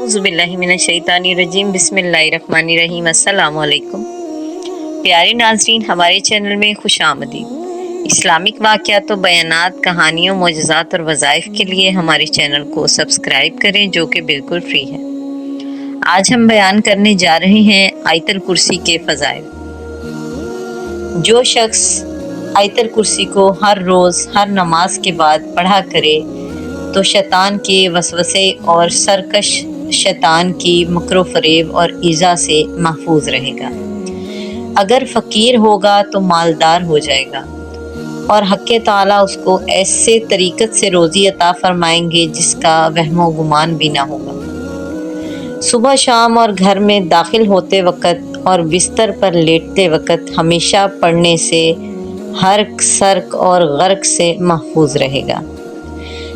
औज़ुबिल्लाहिमिनश्शैतानिर्रजीम बिस्मिल्लाहिर्रहमानिर्रहीम। अस्सलामु अलैकुम। प्यारे नाज़रीन, हमारे चैनल में खुश आमदीद। इस्लामिक वाक़यात व बयानात, कहानियों, मोजज़ात और वज़ाइफ के लिए हमारे चैनल को सब्सक्राइब करें, जो कि बिल्कुल फ्री है। आज हम बयान करने जा रहे हैं आयतल कुर्सी के फ़ज़ाइल। जो शख्स आयतल कुर्सी को हर रोज़ हर नमाज के बाद पढ़ा करे तो शैतान के वसवसे और सरकश शैतान की मकरो फरेब और ईज़ा से महफूज रहेगा। अगर फ़कीर होगा तो मालदार हो जाएगा और हक़ ताला उसको ऐसे तरीक़त से रोज़ी अता फरमाएंगे जिसका वहमो गुमान भी ना होगा। सुबह शाम और घर में दाखिल होते वक़्त और बिस्तर पर लेटते वक़्त हमेशा पढ़ने से हर्क सर्क और गर्क से महफूज रहेगा।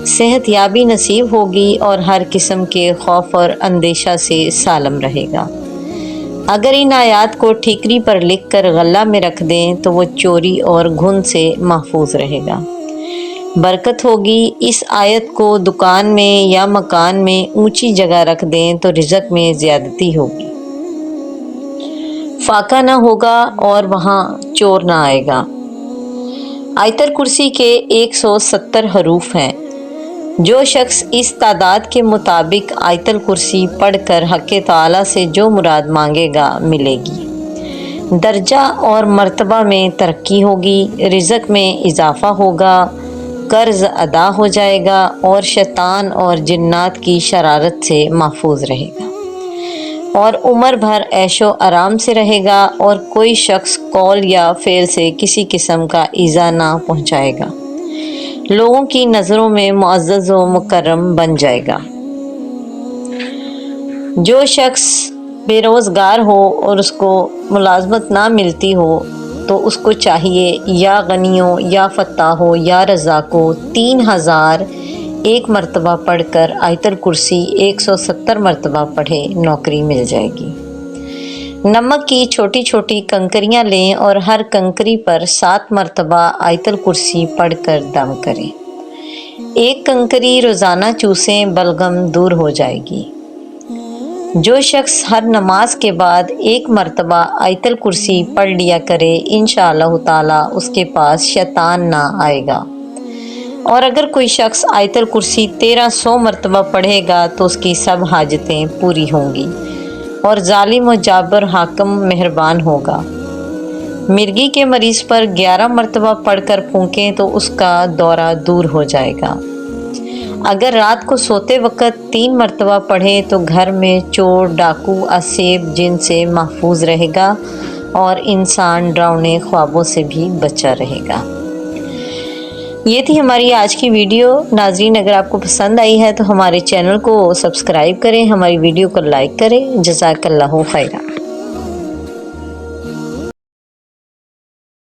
सेहत याबी नसीब होगी और हर किस्म के खौफ और अंदेशा से सालम रहेगा। अगर इन आयात को ठीकरी पर लिख कर गल्ला में रख दें तो वो चोरी और घुन से महफूज रहेगा। बरकत होगी। इस आयत को दुकान में या मकान में ऊंची जगह रख दें तो रिज़्क़ में ज़्यादती होगी, फाका ना होगा और वहाँ चोर ना आएगा। आयतल कुर्सी के 170 हरूफ हैं। जो शख्स इस तादाद के मुताबिक आयतल कुर्सी पढ़कर हक़ ताला से जो मुराद मांगेगा मिलेगी। दर्जा और मर्तबा में तरक्की होगी, रिज़्क़ में इजाफ़ा होगा, कर्ज़ अदा हो जाएगा और शैतान और जिन्नात की शरारत से महफूज रहेगा और उम्र भर ऐशो आराम से रहेगा और कोई शख्स कौल या फ़ेल से किसी किस्म का ईज़ा ना पहुँचाएगा। लोगों की नज़रों में मुअज़्ज़ज़ व मुकर्रम बन जाएगा। जो शख्स बेरोज़गार हो और उसको मुलाज़मत ना मिलती हो तो उसको चाहिए या गनियों या फ़त्ताहो या रज़ाको 3000 एक मरतबा पढ़कर आयतल कुर्सी 170 मरतबा पढ़े, नौकरी मिल जाएगी। नमक की छोटी छोटी कंकरियाँ लें और हर कंकरी पर 7 मरतबा आयतल कुर्सी पढ़कर दम करें। एक कंकरी रोज़ाना चूसें, बलगम दूर हो जाएगी। जो शख्स हर नमाज के बाद 1 मरतबा आयतल कुर्सी पढ़ लिया करे, इंशाअल्लाह ताला उसके पास शैतान ना आएगा। और अगर कोई शख्स आयतल कुर्सी 1300 मरतबा पढ़ेगा तो उसकी सब हाजतें पूरी होंगी और जालिम व जाबर हाकिम मेहरबान होगा। मिर्गी के मरीज़ पर 11 मरतबा पढ़कर फूंकें तो उसका दौरा दूर हो जाएगा। अगर रात को सोते वक़्त 3 मरतबा पढ़े तो घर में चोर, डाकू, असेब, जिन से महफूज रहेगा और इंसान डरावने ख्वाबों से भी बचा रहेगा। ये थी हमारी आज की वीडियो। नाज़रीन, अगर आपको पसंद आई है तो हमारे चैनल को सब्सक्राइब करें, हमारी वीडियो को लाइक करें। जज़ाकल्लाहु खैरा।